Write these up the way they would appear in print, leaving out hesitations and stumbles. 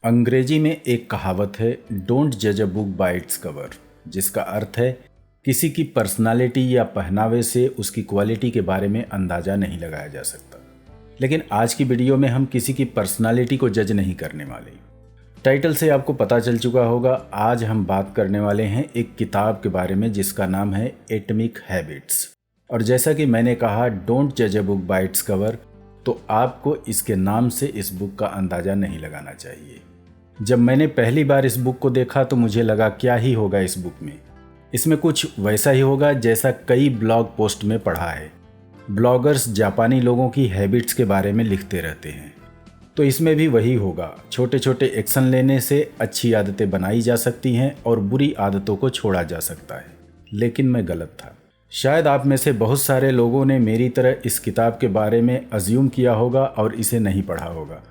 अंग्रेजी में एक कहावत है, डोंट जज a book by its cover, जिसका अर्थ है किसी की पर्सनालिटी या पहनावे से उसकी क्वालिटी के बारे में अंदाज़ा नहीं लगाया जा सकता। लेकिन आज की वीडियो में हम किसी की पर्सनालिटी को जज नहीं करने वाले। टाइटल से आपको पता चल चुका होगा, आज हम बात करने वाले हैं एक किताब के बारे में जिसका नाम है एटॉमिक हैबिट्स। और जैसा कि मैंने कहा, डोंट जज a book by its cover, तो आपको इसके नाम से इस बुक का अंदाज़ा नहीं लगाना चाहिए। जब मैंने पहली बार इस बुक को देखा तो मुझे लगा क्या ही होगा इस बुक में। इसमें कुछ वैसा ही होगा जैसा कई ब्लॉग पोस्ट में पढ़ा है। ब्लॉगर्स जापानी लोगों की हैबिट्स के बारे में लिखते रहते हैं, तो इसमें भी वही होगा। छोटे छोटे एक्शन लेने से अच्छी आदतें बनाई जा सकती हैं और बुरी आदतों को छोड़ा जा सकता है। लेकिन मैं गलत था। शायद आप में से बहुत सारे लोगों ने मेरी तरह इस किताब के बारे में अज्यूम किया होगा और इसे नहीं पढ़ा होगा।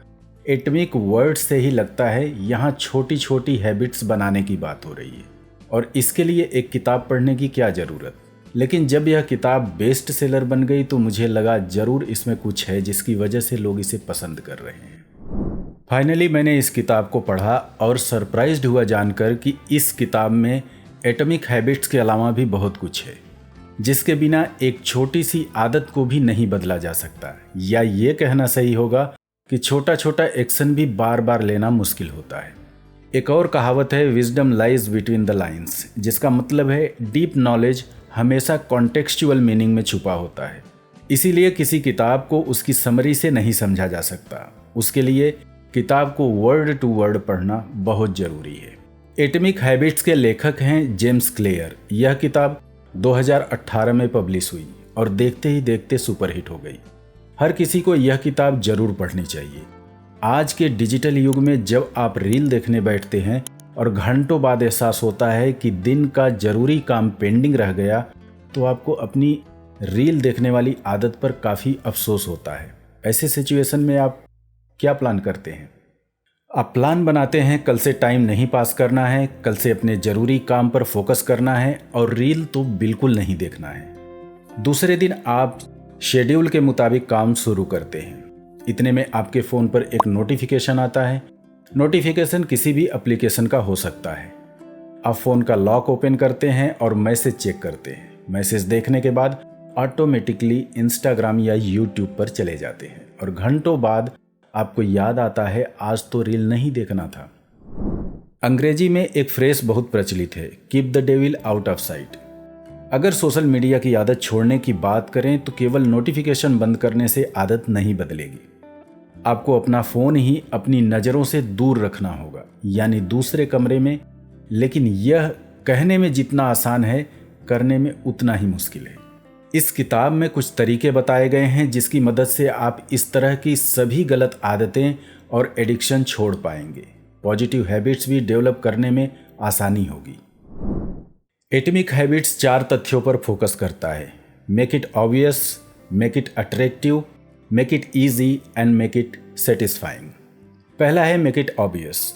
एटॉमिक वर्ड से ही लगता है यहाँ छोटी छोटी हैबिट्स बनाने की बात हो रही है और इसके लिए एक किताब पढ़ने की क्या ज़रूरत। लेकिन जब यह किताब बेस्ट सेलर बन गई तो मुझे लगा ज़रूर इसमें कुछ है जिसकी वजह से लोग इसे पसंद कर रहे हैं। फाइनली मैंने इस किताब को पढ़ा और सरप्राइज्ड हुआ जानकर कि इस किताब में एटॉमिक हैबिट्स के अलावा भी बहुत कुछ है जिसके बिना एक छोटी सी आदत को भी नहीं बदला जा सकता, या ये कहना सही होगा कि छोटा छोटा एक्शन भी बार बार लेना मुश्किल होता है। एक और कहावत है, wisdom lies between the lines, जिसका मतलब है डीप नॉलेज हमेशा कॉन्टेक्स्चुअल मीनिंग में छुपा होता है। इसीलिए किसी किताब को उसकी समरी से नहीं समझा जा सकता। उसके लिए किताब को वर्ड टू वर्ड पढ़ना बहुत ज़रूरी है। एटॉमिक हैबिट्स के लेखक हैं जेम्स क्लियर। यह किताब 2018 में पब्लिश हुई और देखते ही देखते सुपरहिट हो गई। हर किसी को यह किताब जरूर पढ़नी चाहिए। आज के डिजिटल युग में जब आप रील देखने बैठते हैं और घंटों बाद एहसास होता है कि दिन का जरूरी काम पेंडिंग रह गया, तो आपको अपनी रील देखने वाली आदत पर काफ़ी अफसोस होता है। ऐसे सिचुएशन में आप क्या प्लान करते हैं? आप प्लान बनाते हैं कल से टाइम नहीं पास करना है, कल से अपने ज़रूरी काम पर फोकस करना है और रील तो बिल्कुल नहीं देखना है। दूसरे दिन आप शेड्यूल के मुताबिक काम शुरू करते हैं। इतने में आपके फ़ोन पर एक नोटिफिकेशन आता है। नोटिफिकेशन किसी भी एप्लीकेशन का हो सकता है। आप फ़ोन का लॉक ओपन करते हैं और मैसेज चेक करते हैं। मैसेज देखने के बाद ऑटोमेटिकली इंस्टाग्राम या यूट्यूब पर चले जाते हैं और घंटों बाद आपको याद आता है आज तो रील नहीं देखना था। अंग्रेजी में एक फ्रेज बहुत प्रचलित है, keep the devil out of site. अगर सोशल मीडिया की आदत छोड़ने की बात करें तो केवल नोटिफिकेशन बंद करने से आदत नहीं बदलेगी। आपको अपना फ़ोन ही अपनी नज़रों से दूर रखना होगा, यानी दूसरे कमरे में। लेकिन यह कहने में जितना आसान है, करने में उतना ही मुश्किल है। इस किताब में कुछ तरीके बताए गए हैं जिसकी मदद से आप इस तरह की सभी गलत आदतें और एडिक्शन छोड़ पाएंगे। पॉजिटिव हैबिट्स भी डेवलप करने में आसानी होगी। एटॉमिक हैबिट्स 4 तथ्यों पर फोकस करता है, make it obvious, make it attractive, make it easy and make it satisfying. पहला है मेक इट ऑब्वियस,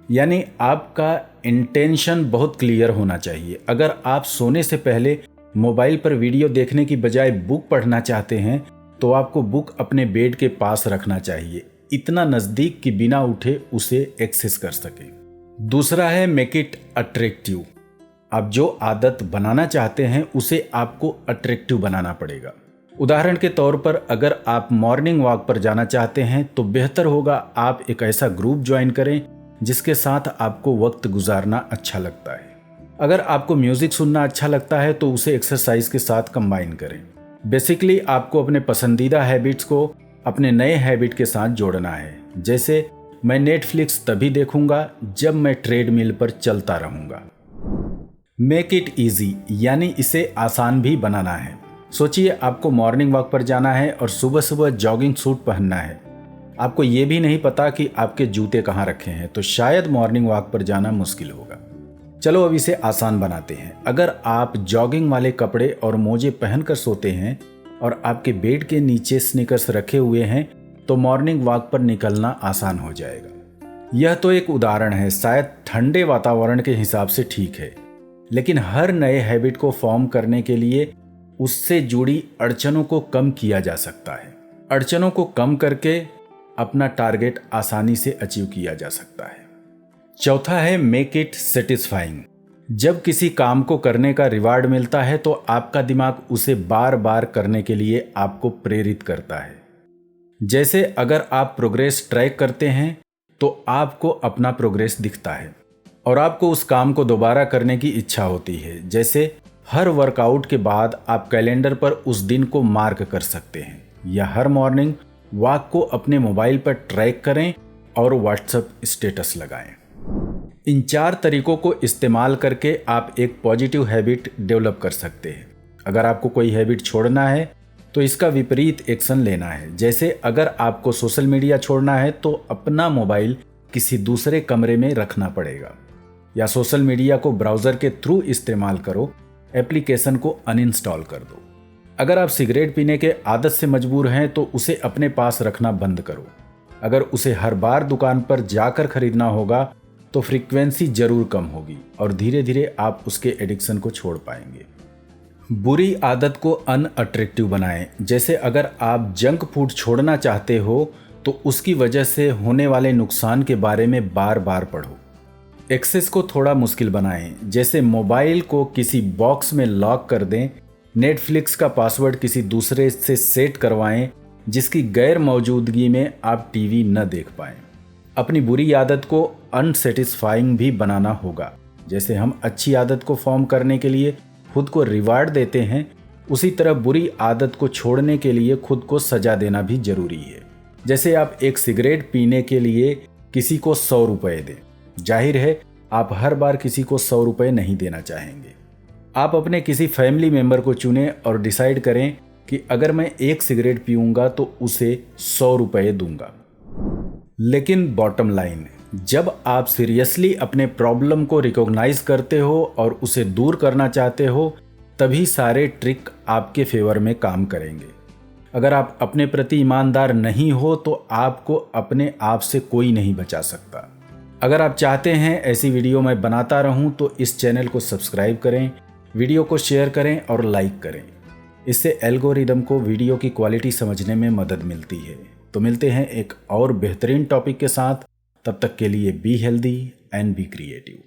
यानी आपका इंटेंशन बहुत क्लियर होना चाहिए। अगर आप सोने से पहले मोबाइल पर वीडियो देखने की बजाय बुक पढ़ना चाहते हैं तो आपको बुक अपने बेड के पास रखना चाहिए, इतना नज़दीक कि बिना उठे उसे एक्सेस कर सकें। दूसरा है मेक इट अट्रैक्टिव। आप जो आदत बनाना चाहते हैं उसे आपको अट्रैक्टिव बनाना पड़ेगा। उदाहरण के तौर पर अगर आप मॉर्निंग वॉक पर जाना चाहते हैं तो बेहतर होगा आप एक ऐसा ग्रुप ज्वाइन करें जिसके साथ आपको वक्त गुजारना अच्छा लगता है। अगर आपको म्यूज़िक सुनना अच्छा लगता है तो उसे एक्सरसाइज के साथ कंबाइन करें। बेसिकली आपको अपने पसंदीदा हैबिट्स को अपने नए हैबिट के साथ जोड़ना है। जैसे मैं नेटफ्लिक्स तभी देखूंगा जब मैं ट्रेडमिल पर चलता रहूंगा। मेक इट ईजी, यानी इसे आसान भी बनाना है। सोचिए आपको मॉर्निंग वॉक पर जाना है और सुबह सुबह जॉगिंग सूट पहनना है। आपको ये भी नहीं पता कि आपके जूते कहाँ रखे हैं, तो शायद मॉर्निंग वॉक पर जाना मुश्किल होगा। चलो अब इसे आसान बनाते हैं। अगर आप जॉगिंग वाले कपड़े और मोजे पहनकर सोते हैं और आपके बेड के नीचे स्नीकर्स रखे हुए हैं तो मॉर्निंग वॉक पर निकलना आसान हो जाएगा। यह तो एक उदाहरण है, शायद ठंडे वातावरण के हिसाब से ठीक है, लेकिन हर नए हैबिट को फॉर्म करने के लिए उससे जुड़ी अड़चनों को कम किया जा सकता है। अड़चनों को कम करके अपना टारगेट आसानी से अचीव किया जा सकता है। चौथा है मेक इट सेटिस्फाइंग। जब किसी काम को करने का रिवार्ड मिलता है तो आपका दिमाग उसे बार बार करने के लिए आपको प्रेरित करता है। जैसे अगर आप प्रोग्रेस ट्रैक करते हैं तो आपको अपना प्रोग्रेस दिखता है और आपको उस काम को दोबारा करने की इच्छा होती है। जैसे हर वर्कआउट के बाद आप कैलेंडर पर उस दिन को मार्क कर सकते हैं, या हर मॉर्निंग वॉक को अपने मोबाइल पर ट्रैक करें और व्हाट्सएप स्टेटस लगाएं। इन 4 तरीकों को इस्तेमाल करके आप एक पॉजिटिव हैबिट डेवलप कर सकते हैं। अगर आपको कोई हैबिट छोड़ना है तो इसका विपरीत एक्शन लेना है। जैसे अगर आपको सोशल मीडिया छोड़ना है तो अपना मोबाइल किसी दूसरे कमरे में रखना पड़ेगा, या सोशल मीडिया को ब्राउज़र के थ्रू इस्तेमाल करो, एप्लीकेशन को अनइंस्टॉल कर दो। अगर आप सिगरेट पीने के आदत से मजबूर हैं तो उसे अपने पास रखना बंद करो। अगर उसे हर बार दुकान पर जाकर खरीदना होगा तो फ्रीक्वेंसी जरूर कम होगी और धीरे धीरे आप उसके एडिक्शन को छोड़ पाएंगे। बुरी आदत को अनअट्रैक्टिव बनाएं। जैसे अगर आप जंक फूड छोड़ना चाहते हो तो उसकी वजह से होने वाले नुकसान के बारे में बार बार पढ़ो। एक्सेस को थोड़ा मुश्किल बनाएं। जैसे मोबाइल को किसी बॉक्स में लॉक कर दें, नेटफ्लिक्स का पासवर्ड किसी दूसरे से सेट करवाएं जिसकी गैर मौजूदगी में आप टीवी न देख पाएं। अपनी बुरी आदत को अनसेटिस्फाइंग भी बनाना होगा। जैसे हम अच्छी आदत को फॉर्म करने के लिए खुद को रिवार्ड देते हैं, उसी तरह बुरी आदत को छोड़ने के लिए खुद को सजा देना भी जरूरी है। जैसे आप एक सिगरेट पीने के लिए किसी को 100 रुपये दें। जाहिर है आप हर बार किसी को 100 रुपये नहीं देना चाहेंगे। आप अपने किसी फैमिली मेंबर को चुनें और डिसाइड करें कि अगर मैं एक सिगरेट पीऊंगा तो उसे 100 रुपये दूंगा। लेकिन बॉटम लाइन, जब आप सीरियसली अपने प्रॉब्लम को रिकॉग्नाइज करते हो और उसे दूर करना चाहते हो तभी सारे ट्रिक आपके फेवर में काम करेंगे। अगर आप अपने प्रति ईमानदार नहीं हो तो आपको अपने आप से कोई नहीं बचा सकता। अगर आप चाहते हैं ऐसी वीडियो मैं बनाता रहूं तो इस चैनल को सब्सक्राइब करें, वीडियो को शेयर करें और लाइक करें। इससे एल्गोरिदम को वीडियो की क्वालिटी समझने में मदद मिलती है। तो मिलते हैं एक और बेहतरीन टॉपिक के साथ। तब तक के लिए be healthy and be creative.